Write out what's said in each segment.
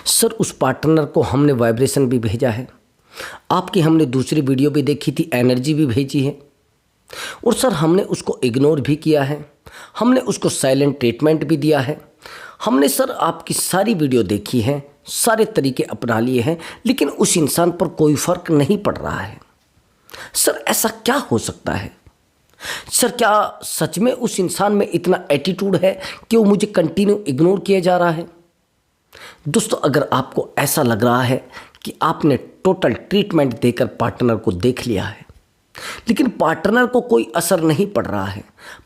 Sir उस partner को हमने वाइब्रेशन भी भेजा है, आपकी हमने दूसरी वीडियो भी देखी थी, एनर्जी भी भेजी है, और सर हमने उसको इग्नोर भी किया है, हमने उसको साइलेंट ट्रीटमेंट भी दिया है, हमने सर आपकी सारी वीडियो देखी है, सारे तरीके अपना लिए हैं, लेकिन उस इंसान पर कोई फ़र्क नहीं पड़ रहा है। सर ऐसा क्या हो सकता है? सर क्या सच में उस इंसान में इतना एटीट्यूड है कि वो मुझे कंटिन्यू इग्नोर किया जा रहा है? दोस्तों, अगर आपको ऐसा लग रहा है कि आपने टोटल ट्रीटमेंट देकर पार्टनर को देख लिया है, लेकिन पार्टनर को कोई असर नहीं पड़ रहा है,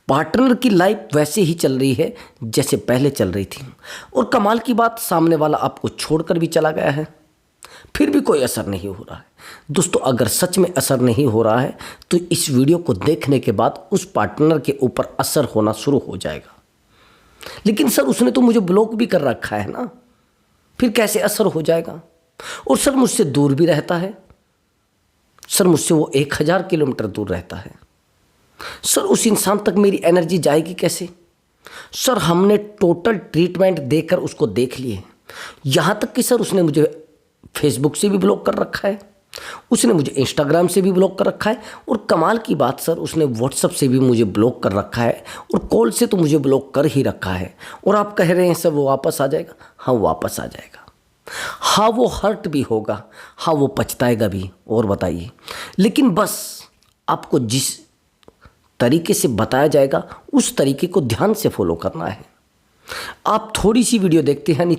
पार्टनर की लाइफ वैसे ही चल रही है जैसे पहले चल रही थी, और कमाल की बात सामने वाला आपको छोड़कर भी चला गया है, फिर भी कोई असर नहीं हो रहा है। दोस्तों, अगर सच में असर नहीं हो रहा है तो इस वीडियो को देखने के बाद उस पार्टनर के ऊपर असर होना शुरू हो जाएगा। लेकिन सर उसने तो मुझे ब्लॉक भी कर रखा है ना, फिर कैसे असर हो जाएगा? और सर मुझसे दूर भी रहता है, सर मुझसे वो 1000 किलोमीटर दूर रहता है। सर उस इंसान तक मेरी एनर्जी जाएगी कैसे? सर हमने टोटल ट्रीटमेंट देकर उसको देख लिए, यहाँ तक कि सर उसने मुझे फेसबुक से भी ब्लॉक कर रखा है, उसने मुझे इंस्टाग्राम से भी ब्लॉक कर रखा है, और कमाल की बात सर उसने व्हाट्सएप से भी मुझे ब्लॉक कर रखा है, और कॉल से तो मुझे ब्लॉक कर ही रखा है। और आप कह रहे हैं सर वो वापस आ जाएगा? हाँ वापस आ जाएगा, हाँ वो हर्ट भी होगा, हाँ वो पछताएगा भी। और बताइए, लेकिन बस आपको जिस तरीके से बताया जाएगा उस तरीके को ध्यान से फॉलो करना है। आप थोड़ी सी वीडियो देखते हैं, यानी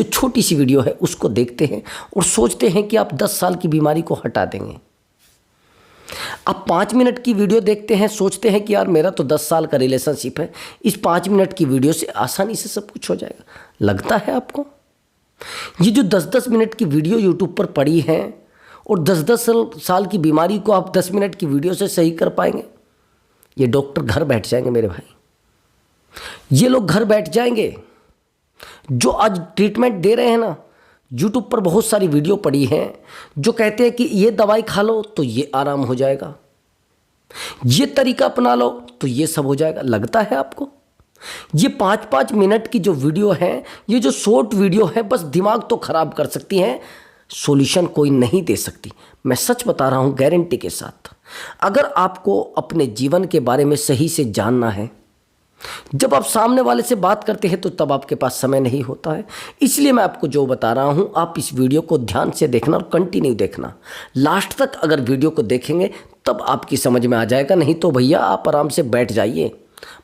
छोटी सी वीडियो है उसको देखते हैं और सोचते हैं कि आप 10 साल की बीमारी को हटा देंगे। आप 5 मिनट की वीडियो देखते हैं, सोचते हैं कि यार मेरा तो 10 साल का रिलेशनशिप है, इस 5 मिनट की वीडियो से आसानी से सब कुछ हो जाएगा। लगता है आपको? ये जो 10-10 मिनट की वीडियो यूट्यूब पर पड़ी है और 10-10 साल की बीमारी को आप 10 मिनट की वीडियो से सही कर पाएंगे? ये डॉक्टर घर बैठ जाएंगे मेरे भाई, ये लोग घर बैठ जाएंगे जो आज ट्रीटमेंट दे रहे हैं ना। यूट्यूब पर बहुत सारी वीडियो पड़ी हैं जो कहते हैं कि ये दवाई खा लो तो ये आराम हो जाएगा, ये तरीका अपना लो तो ये सब हो जाएगा। लगता है आपको? ये 5-5 मिनट की जो वीडियो है, ये जो शॉर्ट वीडियो है, बस दिमाग तो खराब कर सकती हैं, सॉल्यूशन कोई नहीं दे सकती। मैं सच बता रहा हूँ गारंटी के साथ। अगर आपको अपने जीवन के बारे में सही से जानना है, जब आप सामने वाले से बात करते हैं तो तब आपके पास समय नहीं होता है। इसलिए मैं आपको जो बता रहा हूं, आप इस वीडियो को ध्यान से देखना और कंटिन्यू देखना। लास्ट तक अगर वीडियो को देखेंगे तब आपकी समझ में आ जाएगा, नहीं तो भैया आप आराम से बैठ जाइए।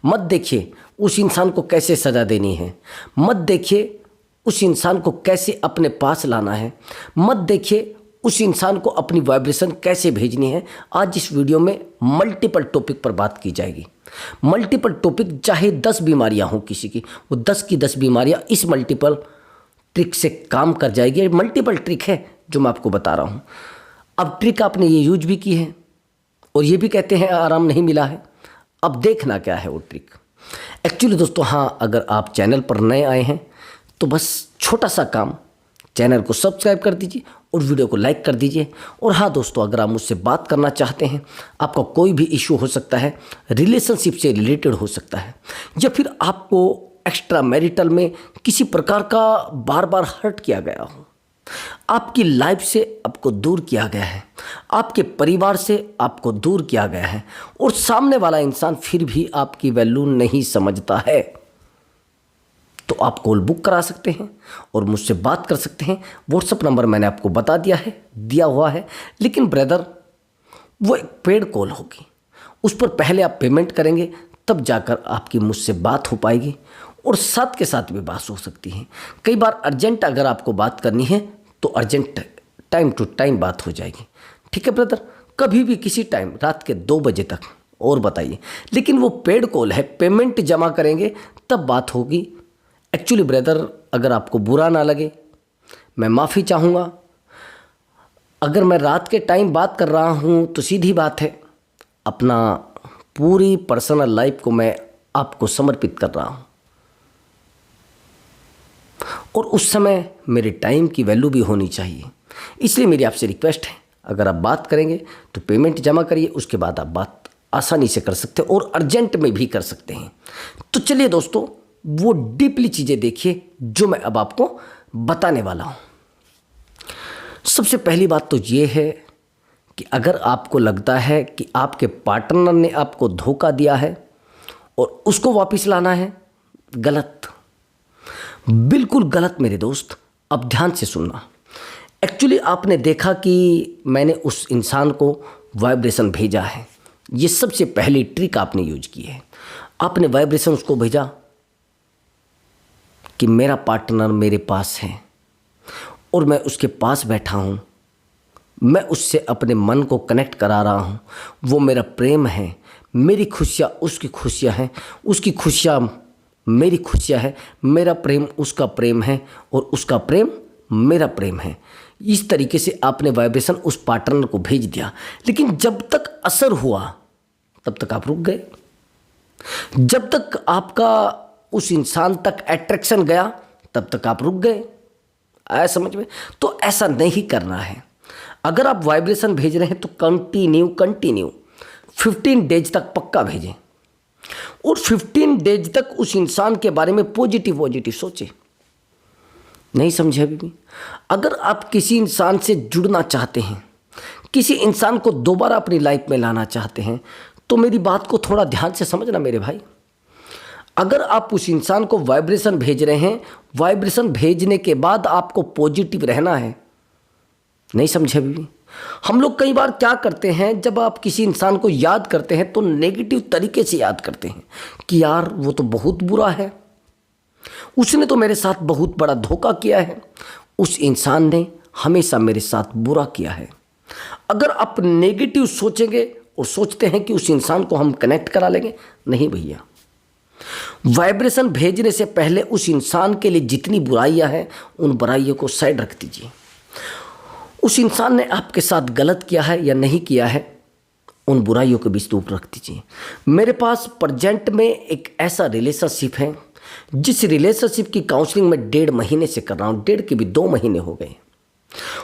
मत देखिए उस इंसान को कैसे सज़ा देनी है, मत देखिए उस इंसान को कैसे अपने पास लाना है, मत देखिए उस इंसान को अपनी वाइब्रेशन कैसे भेजनी है। आज इस वीडियो में मल्टीपल टॉपिक पर बात की जाएगी। मल्टीपल टॉपिक, चाहे 10 बीमारियां हों किसी की, वो 10 की 10 बीमारियां इस मल्टीपल ट्रिक से काम कर जाएगी। ये मल्टीपल ट्रिक है जो मैं आपको बता रहा हूं। अब ट्रिक आपने ये यूज भी की है और ये भी कहते हैं आराम नहीं मिला है। अब देखना क्या है वो ट्रिक। एक्चुअली दोस्तों, हाँ, अगर आप चैनल पर नए आए हैं तो बस छोटा सा काम, चैनल को सब्सक्राइब कर दीजिए और वीडियो को लाइक कर दीजिए। और हाँ दोस्तों, अगर आप मुझसे बात करना चाहते हैं, आपका कोई भी इशू हो सकता है, रिलेशनशिप से रिलेटेड हो सकता है, या फिर आपको एक्स्ट्रा मैरिटल में किसी प्रकार का बार बार हर्ट किया गया हो, आपकी लाइफ से आपको दूर किया गया है, आपके परिवार से आपको दूर किया गया है, और सामने वाला इंसान फिर भी आपकी वैल्यू नहीं समझता है, तो आप कॉल बुक करा सकते हैं और मुझसे बात कर सकते हैं। व्हाट्सअप नंबर मैंने आपको बता दिया हुआ है। लेकिन ब्रदर, वो एक पेड कॉल होगी, उस पर पहले आप पेमेंट करेंगे, तब जाकर आपकी मुझसे बात हो पाएगी, और साथ के साथ भी बात हो सकती है। कई बार अर्जेंट अगर आपको बात करनी है तो अर्जेंट टाइम टू टाइम बात हो जाएगी। ठीक है ब्रदर, कभी भी किसी टाइम रात के 2 बजे तक। और बताइए, लेकिन वो पेड कॉल है, पेमेंट जमा करेंगे तब बात होगी। एक्चुअली ब्रदर, अगर आपको बुरा ना लगे, मैं माफ़ी चाहूँगा। अगर मैं रात के टाइम बात कर रहा हूँ तो सीधी बात है, अपना पूरी पर्सनल लाइफ को मैं आपको समर्पित कर रहा हूँ, और उस समय मेरे टाइम की वैल्यू भी होनी चाहिए। इसलिए मेरी आपसे रिक्वेस्ट है, अगर आप बात करेंगे तो पेमेंट जमा करिए, उसके बाद आप बात आसानी से कर सकते हैं और अर्जेंट में भी कर सकते हैं। तो चलिए दोस्तों, वो डीपली चीज़ें देखिए जो मैं अब आपको बताने वाला हूँ। सबसे पहली बात तो ये है कि अगर आपको लगता है कि आपके पार्टनर ने आपको धोखा दिया है और उसको वापस लाना है, गलत, बिल्कुल गलत मेरे दोस्त। अब ध्यान से सुनना। एक्चुअली आपने देखा कि मैंने उस इंसान को वाइब्रेशन भेजा है, ये सबसे पहली ट्रिक आपने यूज की है। आपने वाइब्रेशन उसको भेजा कि मेरा पार्टनर मेरे पास है और मैं उसके पास बैठा हूँ, मैं उससे अपने मन को कनेक्ट करा रहा हूँ, वो मेरा प्रेम है, मेरी खुशियाँ उसकी खुशियाँ हैं, उसकी खुशियाँ मेरी खुशियाँ है, मेरा प्रेम उसका प्रेम है और उसका प्रेम मेरा प्रेम है। इस तरीके से आपने वाइब्रेशन उस पार्टनर को भेज दिया। लेकिन जब तक असर हुआ तब तक आप रुक गए। जब तक आपका उस इंसान तक अट्रैक्शन गया तब तक आप रुक गए। आया समझ में? तो ऐसा नहीं करना है। अगर आप वाइब्रेशन भेज रहे हैं तो कंटिन्यू 15 डेज तक पक्का भेजें और 15 डेज तक उस इंसान के बारे में पॉजिटिव सोचें। नहीं समझे अभी भी? अगर आप किसी इंसान से जुड़ना चाहते हैं, किसी इंसान को दोबारा अपनी लाइफ में लाना चाहते हैं, तो मेरी बात को थोड़ा ध्यान से समझना मेरे भाई। अगर आप उस इंसान को वाइब्रेशन भेज रहे हैं, वाइब्रेशन भेजने के बाद आपको पॉजिटिव रहना है। नहीं समझे अभी भी? हम लोग कई बार क्या करते हैं, जब आप किसी इंसान को याद करते हैं तो नेगेटिव तरीके से याद करते हैं कि यार वो तो बहुत बुरा है, उसने तो मेरे साथ बहुत बड़ा धोखा किया है, उस इंसान ने हमेशा मेरे साथ बुरा किया है। अगर आप नेगेटिव सोचेंगे और सोचते हैं कि उस इंसान को हम कनेक्ट करा लेंगे, नहीं भैया। वाइब्रेशन भेजने से पहले उस इंसान के लिए जितनी बुराइयां हैं उन बुराइयों को साइड रख दीजिए। उस इंसान ने आपके साथ गलत किया है या नहीं किया है, उन बुराइयों को भी दूर रख दीजिए। मेरे पास प्रेजेंट में एक ऐसा रिलेशनशिप है जिस रिलेशनशिप की काउंसलिंग मैं 1.5 महीने से कर रहा हूँ, 1.5 के भी 2 महीने हो गए।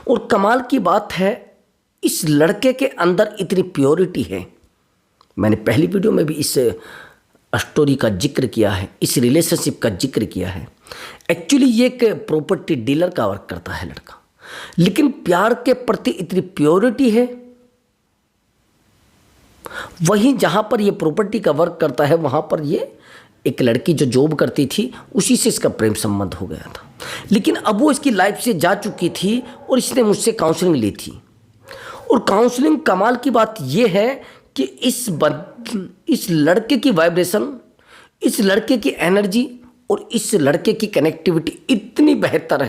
और कमाल की बात है, इस लड़के के अंदर इतनी प्योरिटी है। मैंने पहली वीडियो में भी इस स्टोरी का जिक्र किया है, इस रिलेशनशिप का जिक्र किया है। एक्चुअली ये एक प्रॉपर्टी डीलर का वर्क करता है लड़का, लेकिन प्यार के प्रति इतनी प्योरिटी है। वहीं जहां पर ये प्रॉपर्टी का वर्क करता है वहां पर ये एक लड़की जो जॉब करती थी, उसी से इसका प्रेम संबंध हो गया था। लेकिन अब वो इसकी लाइफ से जा चुकी थी और इसने मुझसे काउंसलिंग ली थी। और काउंसलिंग, कमाल की बात ये है कि इस लड़के की वाइब्रेशन, इस लड़के की एनर्जी और इस लड़के की कनेक्टिविटी इतनी बेहतर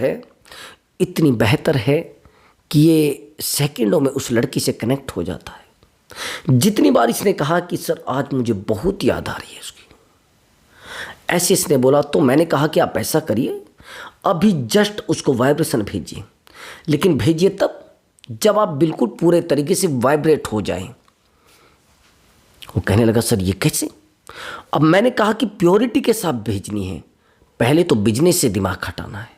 है कि ये सेकंडों में उस लड़की से कनेक्ट हो जाता है। जितनी बार इसने कहा कि सर आज मुझे बहुत याद आ रही है उसकी, ऐसे इसने बोला, तो मैंने कहा कि आप ऐसा करिए, अभी जस्ट उसको वाइब्रेशन भेजिए, लेकिन भेजिए तब जब आप बिल्कुल पूरे तरीके से वाइब्रेट हो जाएं। वो कहने लगा सर ये कैसे? अब मैंने कहा कि प्योरिटी के साथ भेजनी है। पहले तो बिजनेस से दिमाग हटाना है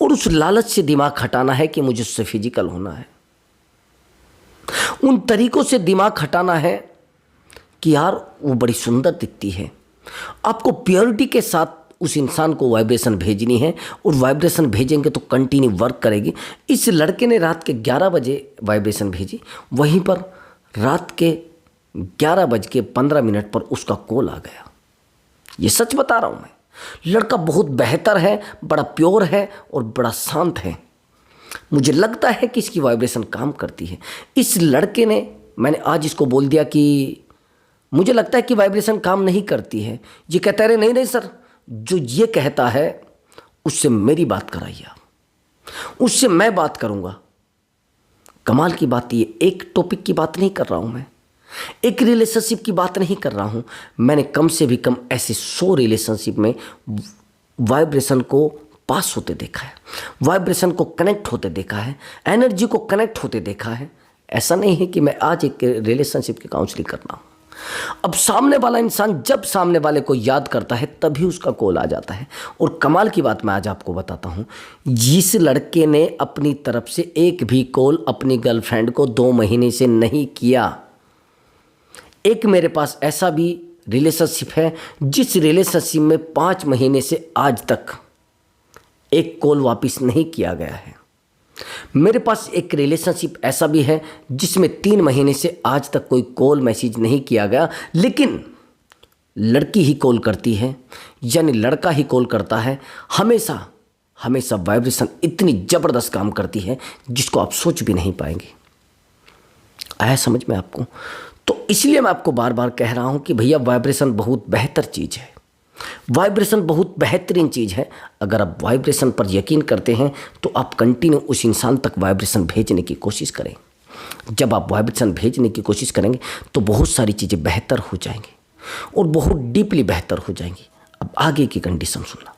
और उस लालच से दिमाग हटाना है कि मुझे उससे फिजिकल होना है। उन तरीकों से दिमाग हटाना है कि यार वो बड़ी सुंदर दिखती है। आपको प्योरिटी के साथ उस इंसान को वाइब्रेशन भेजनी है और वाइब्रेशन भेजेंगे तो कंटिन्यू वर्क करेगी। इस लड़के ने रात के 11 बजे वाइब्रेशन भेजी, वहीं पर रात के 11:15 पर उसका कॉल आ गया। ये सच बता रहा हूँ मैं। लड़का बहुत बेहतर है, बड़ा प्योर है और बड़ा शांत है। मुझे लगता है कि इसकी वाइब्रेशन काम करती है। इस लड़के ने, मैंने आज इसको बोल दिया कि मुझे लगता है कि वाइब्रेशन काम नहीं करती है। ये कहता है नहीं सर, जो ये कहता है उससे मेरी बात कराइए आप, उससे मैं बात करूँगा। कमाल की बात, ये एक टॉपिक की बात नहीं कर रहा हूँ मैं, एक रिलेशनशिप की बात नहीं कर रहा हूँ। मैंने कम से भी कम ऐसे 100 रिलेशनशिप में वाइब्रेशन को पास होते देखा है, वाइब्रेशन को कनेक्ट होते देखा है, एनर्जी को कनेक्ट होते देखा है। ऐसा नहीं है कि मैं आज एक रिलेशनशिप की काउंसलिंग कर रहा हूँ। अब सामने वाला इंसान जब सामने वाले को याद करता है तभी उसका कॉल आ जाता है। और कमाल की बात मैं आज आपको बताता हूँ, जिस लड़के ने अपनी तरफ से एक भी कॉल अपनी गर्लफ्रेंड को 2 महीने से नहीं किया। एक मेरे पास ऐसा भी रिलेशनशिप है जिस रिलेशनशिप में 5 महीने से आज तक एक कॉल वापस नहीं किया गया है। मेरे पास एक रिलेशनशिप ऐसा भी है जिसमें 3 महीने से आज तक कोई कॉल मैसेज नहीं किया गया, लेकिन लड़की ही कॉल करती है, यानी लड़का ही कॉल करता है। हमेशा हमेशा वाइब्रेशन इतनी ज़बरदस्त काम करती है जिसको आप सोच भी नहीं पाएंगे। आया समझ में आपको? तो इसलिए मैं आपको बार बार कह रहा हूं कि भैया वाइब्रेशन बहुत बेहतर चीज़ है, वाइब्रेशन बहुत बेहतरीन चीज़ है। अगर आप वाइब्रेशन पर यकीन करते हैं तो आप कंटिन्यू उस इंसान तक वाइब्रेशन भेजने की कोशिश करें। जब आप वाइब्रेशन भेजने की कोशिश करेंगे तो बहुत सारी चीज़ें बेहतर हो जाएंगी और बहुत डीपली बेहतर हो जाएंगी। अब आगे की कंडीशन सुनना।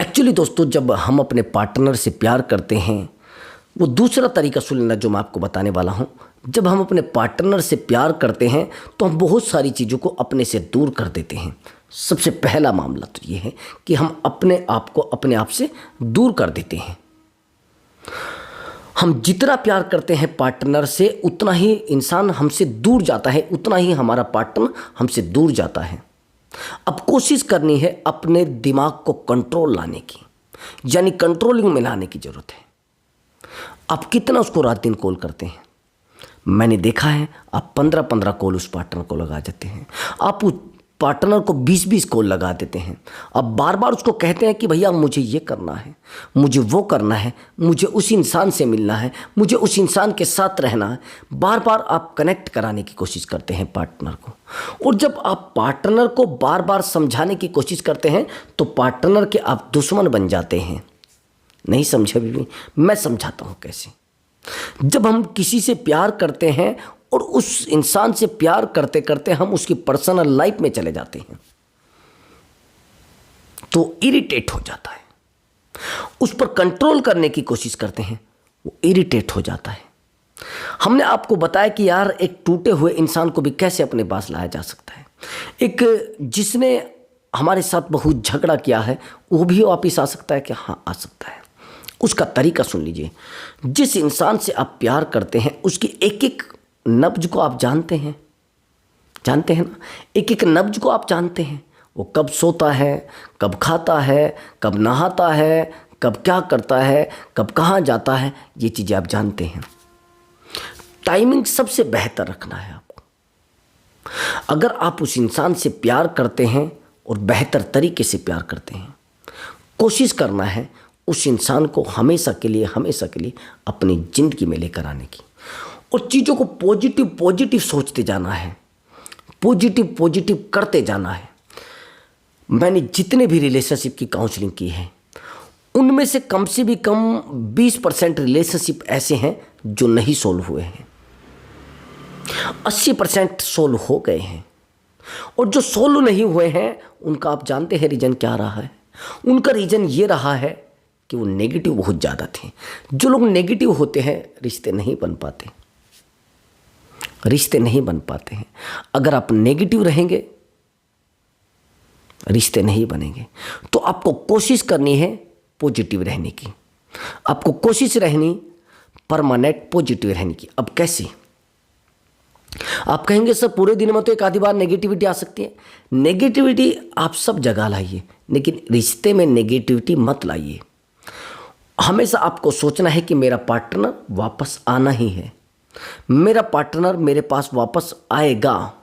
एक्चुअली दोस्तों, जब हम अपने पार्टनर से प्यार करते हैं, वो दूसरा तरीका सुन लेना जो मैं आपको बताने वाला हूँ। जब हम अपने पार्टनर से प्यार करते हैं तो हम बहुत सारी चीज़ों को अपने से दूर कर देते हैं। सबसे पहला मामला तो ये है कि हम अपने आप को अपने आप से दूर कर देते हैं। हम जितना प्यार करते हैं पार्टनर से, उतना ही इंसान हमसे दूर जाता है, उतना ही हमारा पार्टनर हमसे दूर जाता है। अब कोशिश करनी है अपने दिमाग को कंट्रोल लाने की, यानी कंट्रोलिंग में लाने की ज़रूरत है। आप कितना उसको रात दिन कॉल करते हैं? मैंने देखा है आप 15-15 कॉल उस पार्टनर को लगा देते हैं, आप उस पार्टनर को 20-20 कॉल लगा देते हैं। अब बार बार उसको कहते हैं कि भैया मुझे ये करना है, मुझे वो करना है, मुझे उस इंसान से मिलना है, मुझे उस इंसान के साथ रहना है। बार बार आप कनेक्ट कराने की कोशिश करते हैं पार्टनर को, और जब आप पार्टनर को बार बार समझाने की कोशिश करते हैं तो पार्टनर के आप दुश्मन बन जाते हैं। नहीं समझे भी? मैं समझाता हूँ कैसे। जब हम किसी से प्यार करते हैं और उस इंसान से प्यार करते करते हम उसकी पर्सनल लाइफ में चले जाते हैं तो इरिटेट हो जाता है, उस पर कंट्रोल करने की कोशिश करते हैं, वो इरिटेट हो जाता है। हमने आपको बताया कि यार एक टूटे हुए इंसान को भी कैसे अपने पास लाया जा सकता है। एक जिसने हमारे साथ बहुत झगड़ा किया है वो भी वापिस आ सकता है क्या? हाँ, आ सकता है। उसका तरीका सुन लीजिए। जिस इंसान से आप प्यार करते हैं उसकी एक एक नब्ज को आप जानते हैं ना, एक एक नब्ज को आप जानते हैं। वो कब सोता है, कब खाता है, कब नहाता है, कब क्या करता है, कब कहाँ जाता है, ये चीज़ें आप जानते हैं। टाइमिंग सबसे बेहतर रखना है आपको। अगर आप उस इंसान से प्यार करते हैं और बेहतर तरीके से प्यार करते हैं, कोशिश करना है उस इंसान को हमेशा के लिए अपनी ज़िंदगी में लेकर आने की, और चीज़ों को पॉजिटिव सोचते जाना है, पॉजिटिव करते जाना है। मैंने जितने भी रिलेशनशिप की काउंसलिंग की है उनमें से भी कम 20% रिलेशनशिप ऐसे हैं जो नहीं सोल्व हुए हैं, 80% सोल्व हो गए हैं। और जो सोल्व नहीं हुए हैं उनका आप जानते हैं रीज़न क्या रहा है? उनका रीज़न ये रहा है कि वो नेगेटिव बहुत ज़्यादा थे। जो लोग नेगेटिव होते हैं रिश्ते नहीं बन पाते हैं। अगर आप नेगेटिव रहेंगे रिश्ते नहीं बनेंगे। तो आपको कोशिश करनी है पॉजिटिव रहने की, आपको कोशिश रहनी परमानेंट पॉजिटिव रहने की। अब कैसे? आप कहेंगे सर पूरे दिन में तो एक आधी बार नेगेटिविटी आ सकती है। नेगेटिविटी आप सब जगह लाइए, लेकिन रिश्ते में नेगेटिविटी मत लाइए। हमेशा आपको सोचना है कि मेरा पार्टनर वापस आना ही है, मेरा पार्टनर मेरे पास वापस आएगा,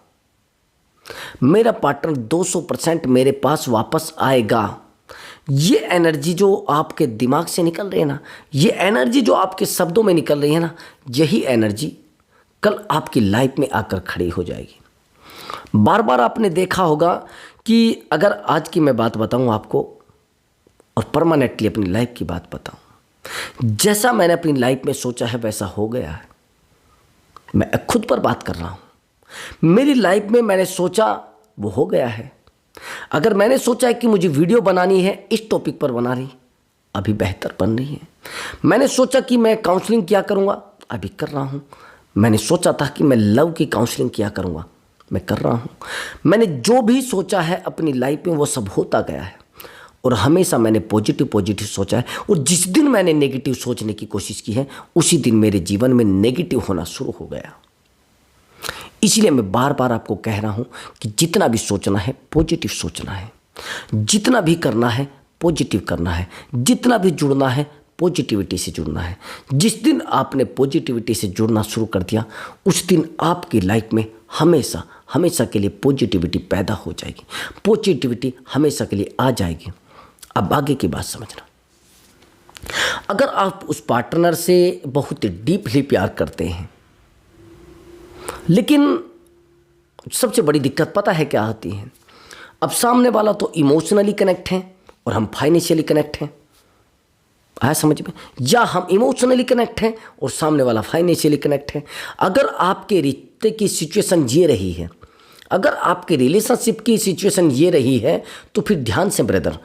मेरा पार्टनर 200% मेरे पास वापस आएगा। ये एनर्जी जो आपके दिमाग से निकल रही है ना, ये एनर्जी जो आपके शब्दों में निकल रही है ना, यही एनर्जी कल आपकी लाइफ में आकर खड़ी हो जाएगी। बार बार आपने देखा होगा कि अगर आज की मैं बात बताऊं आपको और परमानेंटली अपनी लाइफ की बात बताऊं, जैसा मैंने अपनी लाइफ में सोचा है वैसा हो गया है। मैं खुद पर बात कर रहा हूं। मेरी लाइफ में मैंने सोचा वो हो गया है। अगर मैंने सोचा है कि मुझे वीडियो बनानी है, इस टॉपिक पर बना रही, अभी बेहतर बन रही है। मैंने सोचा कि मैं काउंसलिंग किया करूंगा, अभी कर रहा हूं। मैंने सोचा था कि मैं लव की काउंसलिंग किया करूंगा, मैं कर रहा हूं। मैंने जो भी सोचा है अपनी लाइफ में वो सब होता गया है। और हमेशा मैंने पॉजिटिव सोचा है। और जिस दिन मैंने नेगेटिव सोचने की कोशिश की है उसी दिन मेरे जीवन में नेगेटिव होना शुरू हो गया। इसलिए मैं बार बार आपको कह रहा हूँ कि जितना भी सोचना है पॉजिटिव सोचना है, जितना भी करना है पॉजिटिव करना है, जितना भी जुड़ना है पॉजिटिविटी से जुड़ना है। जिस दिन आपने पॉजिटिविटी से जुड़ना शुरू कर दिया उस दिन आपकी लाइफ में हमेशा हमेशा के लिए पॉजिटिविटी पैदा हो जाएगी, पॉजिटिविटी हमेशा के लिए आ जाएगी। अब आगे की बात समझना, अगर आप उस पार्टनर से बहुत डीपली प्यार करते हैं, लेकिन सबसे बड़ी दिक्कत पता है क्या आती है? अब सामने वाला तो इमोशनली कनेक्ट है और हम फाइनेंशियली कनेक्ट हैं, आया समझ में? या हम इमोशनली कनेक्ट हैं और सामने वाला फाइनेंशियली कनेक्ट है। अगर आपके रिश्ते की सिचुएशन ये रही है, अगर आपके रिलेशनशिप की सिचुएशन ये रही है, तो फिर ध्यान से ब्रदर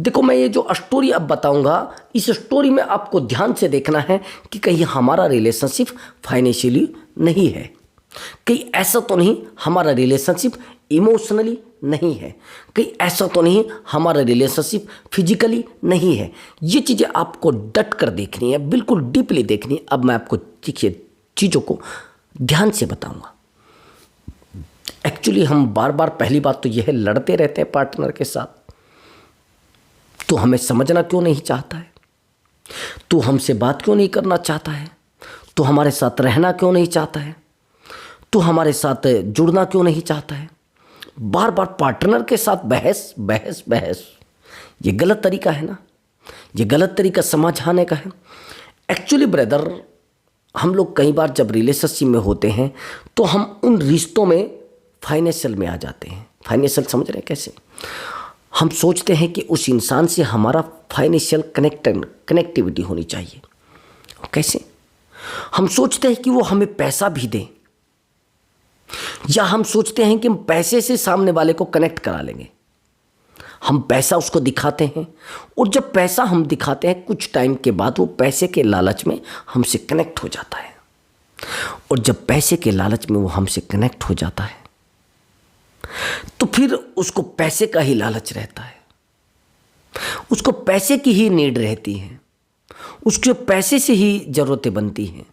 देखो, मैं ये जो स्टोरी अब बताऊंगा, इस स्टोरी में आपको ध्यान से देखना है कि कहीं हमारा रिलेशनशिप फाइनेंशियली नहीं है, कहीं ऐसा तो नहीं हमारा रिलेशनशिप इमोशनली नहीं है, कहीं ऐसा तो नहीं हमारा रिलेशनशिप फिजिकली नहीं है। ये चीज़ें आपको डट कर देखनी है, बिल्कुल डीपली देखनी है। अब मैं आपको देखिए चीज़ों को ध्यान से बताऊंगा। एक्चुअली हम बार बार, पहली बात तो यह है, लड़ते रहते हैं पार्टनर के साथ, तो हमें समझना क्यों नहीं चाहता है, तो हमसे बात क्यों नहीं करना चाहता है, तो हमारे साथ रहना क्यों नहीं चाहता है, तो हमारे साथ जुड़ना क्यों नहीं चाहता है। बार बार पार्टनर के साथ बहस बहस बहस, ये गलत तरीका है ना, ये गलत तरीका समझाने का है। एक्चुअली ब्रदर, हम लोग कई बार जब रिलेशनशिप में होते हैं तो हम उन रिश्तों में फाइनेंशियल में आ जाते हैं। फाइनेंशियल समझ रहे हैं कैसे? हम सोचते हैं कि उस इंसान से हमारा फाइनेंशियल कनेक्टिविटी होनी चाहिए। कैसे? हम सोचते हैं कि वो हमें पैसा भी दे, या हम सोचते हैं कि हम पैसे से सामने वाले को कनेक्ट करा लेंगे। हम पैसा उसको दिखाते हैं और जब पैसा हम दिखाते हैं कुछ टाइम के बाद वो पैसे के लालच में हमसे कनेक्ट हो जाता है, और जब पैसे के लालच में वो हमसे कनेक्ट हो जाता है तो फिर उसको पैसे का ही लालच रहता है, उसको पैसे की ही नीड रहती है, उसके पैसे से ही ज़रूरतें बनती हैं।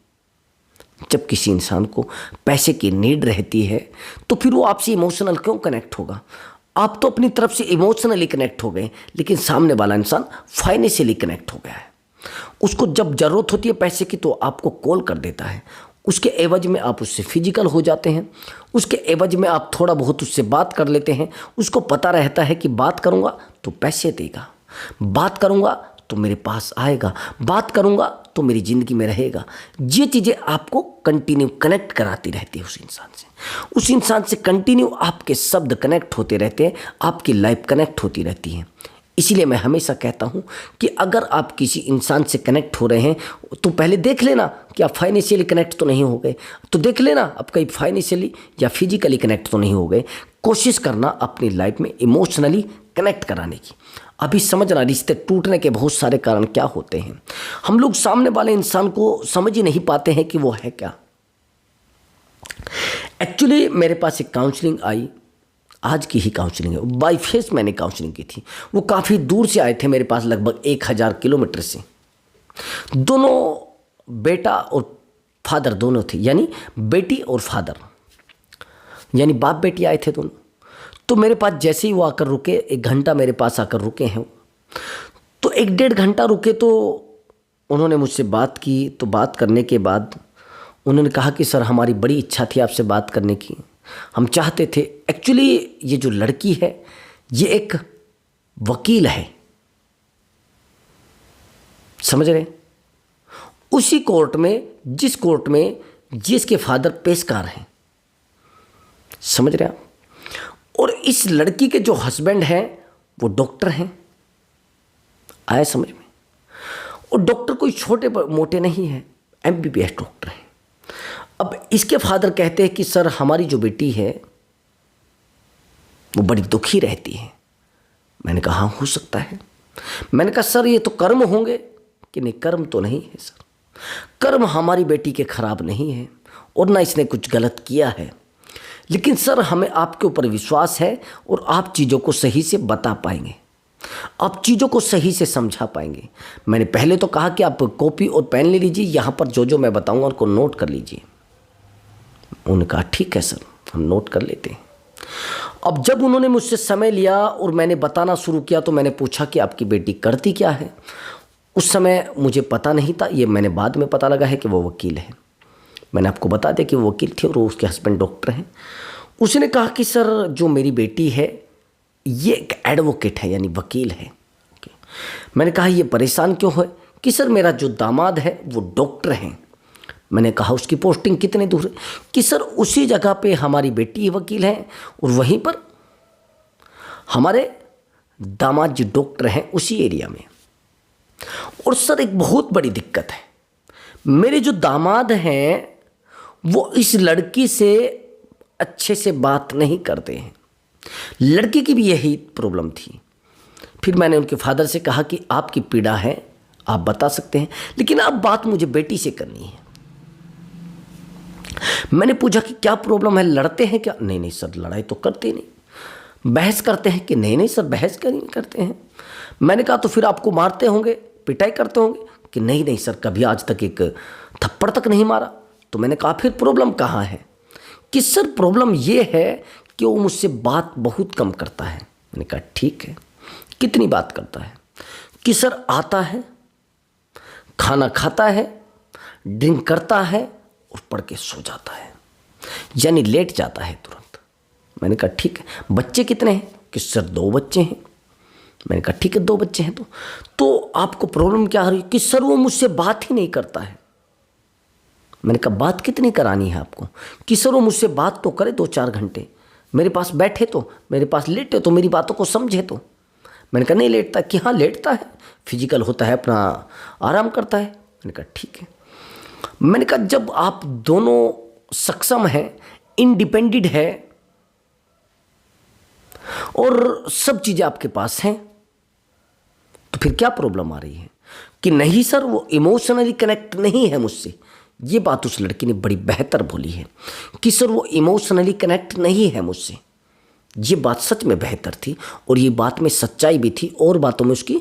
जब किसी इंसान को पैसे की नीड रहती है तो फिर वो आपसे इमोशनल क्यों कनेक्ट होगा? आप तो अपनी तरफ से इमोशनली कनेक्ट हो गए, लेकिन सामने वाला इंसान फाइनेंशियली कनेक्ट हो गया है। उसको जब ज़रूरत होती है पैसे की तो आपको कॉल कर देता है, उसके एवज में आप उससे फिजिकल हो जाते हैं, उसके एवज में आप थोड़ा बहुत उससे बात कर लेते हैं। उसको पता रहता है कि बात करूँगा तो पैसे देगा, बात करूँगा तो मेरे पास आएगा, बात करूँगा तो मेरी ज़िंदगी में रहेगा। ये चीज़ें आपको कंटिन्यू कनेक्ट कराती रहती है उस इंसान से। उस इंसान से कंटिन्यू आपके शब्द कनेक्ट होते रहते हैं, आपकी लाइफ कनेक्ट होती रहती है। इसीलिए मैं हमेशा कहता हूँ कि अगर आप किसी इंसान से कनेक्ट हो रहे हैं तो पहले देख लेना कि आप फाइनेंशियली कनेक्ट तो नहीं हो गए, तो देख लेना आप कहीं फाइनेंशियली या फिजिकली कनेक्ट तो नहीं हो गए। कोशिश करना अपनी लाइफ में इमोशनली कनेक्ट कराने की। अभी समझना, रिश्ते टूटने के बहुत सारे कारण क्या होते हैं। हम लोग सामने वाले इंसान को समझ ही नहीं पाते हैं कि वो है क्या। एक्चुअली मेरे पास एक काउंसलिंग आई, आज की ही काउंसलिंग है, बाई फेस मैंने काउंसलिंग की थी। वो काफ़ी दूर से आए थे मेरे पास, लगभग 1000 किलोमीटर से। दोनों बेटा और फादर दोनों थे, यानी बेटी और फादर, यानी बाप बेटी आए थे दोनों। तो मेरे पास जैसे ही वो आकर रुके, 1 घंटा मेरे पास आकर रुके हैं, तो 1-1.5 घंटा रुके। तो उन्होंने मुझसे बात की। तो बात करने के बाद उन्होंने कहा कि सर हमारी बड़ी इच्छा थी आपसे बात करने की, हम चाहते थे। एक्चुअली ये जो लड़की है ये एक वकील है, समझ रहे? उसी कोर्ट में, जिस कोर्ट में जिसके फादर पेशकार हैं, समझ रहे आप? और इस लड़की के जो हस्बैंड हैं वो डॉक्टर हैं, आया समझ में? और डॉक्टर कोई छोटे मोटे नहीं है, MBBS डॉक्टर है। अब इसके फादर कहते हैं कि सर हमारी जो बेटी है वो बड़ी दुखी रहती है। मैंने कहा हाँ हो सकता है। मैंने कहा सर ये तो कर्म होंगे, कि नहीं कर्म तो नहीं है सर, कर्म हमारी बेटी के खराब नहीं है और ना इसने कुछ गलत किया है, लेकिन सर हमें आपके ऊपर विश्वास है और आप चीज़ों को सही से बता पाएंगे, आप चीज़ों को सही से समझा पाएंगे। मैंने पहले तो कहा कि आप कॉपी और पेन ले लीजिए, यहाँ पर जो जो मैं बताऊँगा उनको नोट कर लीजिए। उन्होंने कहा ठीक है सर। हम नोट कर लेते हैं। अब जब उन्होंने मुझसे समय लिया और मैंने बताना शुरू किया तो मैंने पूछा कि आपकी बेटी करती क्या है। उस समय मुझे पता नहीं था, ये मैंने बाद में पता लगा है कि वो वकील है। मैंने आपको बता दिया कि वो वकील थे और उसके हस्बैंड डॉक्टर हैं। उसने कहा कि सर जो मेरी बेटी है ये एक एडवोकेट है, यानी वकील है। मैंने कहा ये परेशान क्यों है? कि सर मेरा जो दामाद है वो डॉक्टर हैं। मैंने कहा उसकी पोस्टिंग कितने दूर है? कि सर उसी जगह पे हमारी बेटी वकील है और वहीं पर हमारे दामाद जी डॉक्टर हैं उसी एरिया में। और सर एक बहुत बड़ी दिक्कत है, मेरे जो दामाद हैं वो इस लड़की से अच्छे से बात नहीं करते हैं। लड़की की भी यही प्रॉब्लम थी। फिर मैंने उनके फादर से कहा कि आपकी पीड़ा है, आप बता सकते हैं, लेकिन अब बात मुझे बेटी से करनी है। मैंने पूछा कि क्या प्रॉब्लम है, लड़ते हैं क्या? नहीं नहीं सर, लड़ाई तो करते नहीं। बहस करते हैं कि नहीं नहीं सर, बहस नहीं करते हैं। मैंने कहा तो फिर आपको मारते होंगे, पिटाई करते होंगे? कि नहीं नहीं सर, कभी आज तक एक थप्पड़ तक नहीं मारा। तो मैंने कहा फिर प्रॉब्लम कहाँ है? कि सर प्रॉब्लम ये है कि वो मुझसे बात बहुत कम करता है। मैंने कहा ठीक है, कितनी बात करता है? कि सर आता है, खाना खाता है, ड्रिंक करता है और पढ़ के सो जाता है, यानी लेट जाता है तुरंत। मैंने कहा ठीक है, बच्चे कितने हैं? कि सर 2 बच्चे हैं। मैंने कहा ठीक है, 2 बच्चे हैं तो आपको प्रॉब्लम क्या आ रही है? कि सर वो मुझसे बात ही नहीं करता है। मैंने कहा बात कितनी करानी है आपको? कि सर वो मुझसे बात तो करे 2-4 घंटे, मेरे पास बैठे तो, मेरे पास लेटे तो, मेरी बातों को समझे तो। मैंने कहा नहीं लेटता। कि हाँ लेटता है, फिजिकल होता है, अपना आराम करता है। मैंने कहा ठीक है। मैंने कहा जब आप दोनों सक्षम हैं, इंडिपेंडेंट है और सब चीज़ें आपके पास हैं, तो फिर क्या प्रॉब्लम आ रही है? कि नहीं सर वो इमोशनली कनेक्ट नहीं है मुझसे। ये बात उस लड़की ने बड़ी बेहतर बोली है कि सर वो इमोशनली कनेक्ट नहीं है मुझसे। ये बात सच में बेहतर थी और ये बात में सच्चाई भी थी, और बातों में उसकी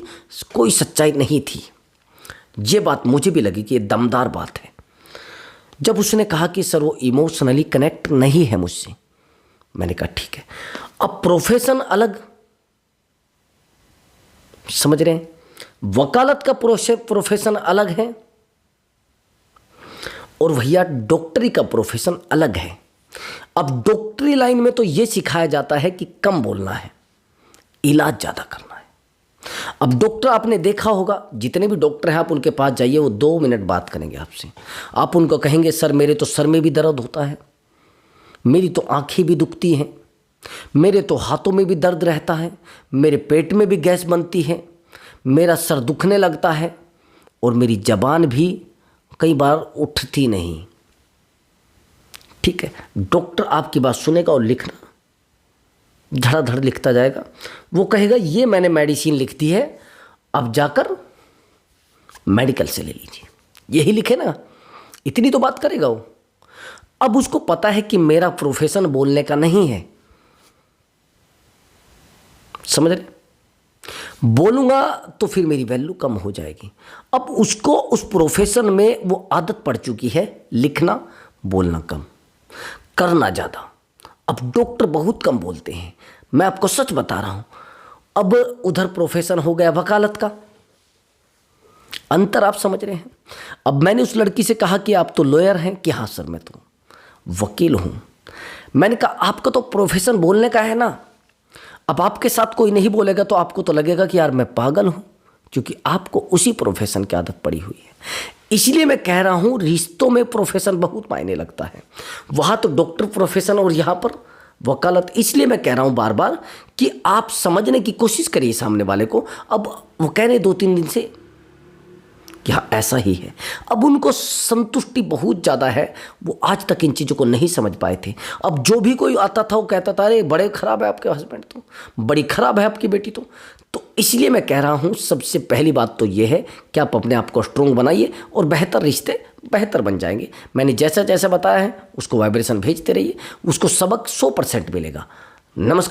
कोई सच्चाई नहीं थी। ये बात मुझे भी लगी कि ये दमदार बात है। जब उसने कहा कि सर वो इमोशनली कनेक्ट नहीं है मुझसे, मैंने कहा ठीक है। अब प्रोफेशन अलग, समझ रहे हैं? वकालत का प्रोफेशन अलग है और भैया डॉक्टरी का प्रोफेशन अलग है। अब डॉक्टरी लाइन में तो ये सिखाया जाता है कि कम बोलना है, इलाज ज़्यादा करना है। अब डॉक्टर आपने देखा होगा, जितने भी डॉक्टर हैं आप उनके पास जाइए, वो 2 मिनट बात करेंगे आपसे। आप उनको कहेंगे सर मेरे तो सर में भी दर्द होता है, मेरी तो आँखें भी दुखती हैं, मेरे तो हाथों में भी दर्द रहता है, मेरे पेट में भी गैस बनती है, मेरा सर दुखने लगता है और मेरी ज़बान भी कई बार उठती नहीं। ठीक है, डॉक्टर आपकी बात सुनेगा और लिखना धड़ाधड़ लिखता जाएगा। वो कहेगा ये मैंने मेडिसिन लिख दी है, अब जाकर मेडिकल से ले लीजिए, यही लिखे ना, इतनी तो बात करेगा वो। अब उसको पता है कि मेरा प्रोफेशन बोलने का नहीं है, समझ रहे? बोलूँगा तो फिर मेरी वैल्यू कम हो जाएगी। अब उसको उस प्रोफेशन में वो आदत पड़ चुकी है, लिखना बोलना कम, करना ज़्यादा। अब डॉक्टर बहुत कम बोलते हैं, मैं आपको सच बता रहा हूँ। अब उधर प्रोफेशन हो गया वकालत का, अंतर आप समझ रहे हैं? अब मैंने उस लड़की से कहा कि आप तो लॉयर हैं? कि हाँ सर मैं तो वकील हूँ। मैंने कहा आपका तो प्रोफेशन बोलने का है ना, अब आपके साथ कोई नहीं बोलेगा तो आपको तो लगेगा कि यार मैं पागल हूँ, क्योंकि आपको उसी प्रोफेशन की आदत पड़ी हुई है। इसलिए मैं कह रहा हूँ रिश्तों में प्रोफेशन बहुत मायने लगता है। वहाँ तो डॉक्टर प्रोफेशन और यहाँ पर वकालत। इसलिए मैं कह रहा हूँ बार बार कि आप समझने की कोशिश करिए सामने वाले को। अब वो कह रहे 2-3 दिन से कि हाँ ऐसा ही है। अब उनको संतुष्टि बहुत ज़्यादा है, वो आज तक इन चीज़ों को नहीं समझ पाए थे। अब जो भी कोई आता था वो कहता था अरे बड़े ख़राब है आपके हस्बैंड, तो बड़ी ख़राब है आपकी बेटी। तो इसलिए मैं कह रहा हूँ सबसे पहली बात तो ये है कि आप अपने आप को स्ट्रॉन्ग बनाइए और बेहतर रिश्ते बेहतर बन जाएंगे। मैंने जैसा जैसा बताया है उसको वाइब्रेशन भेजते रहिए, उसको सबक 100% मिलेगा। नमस्कार।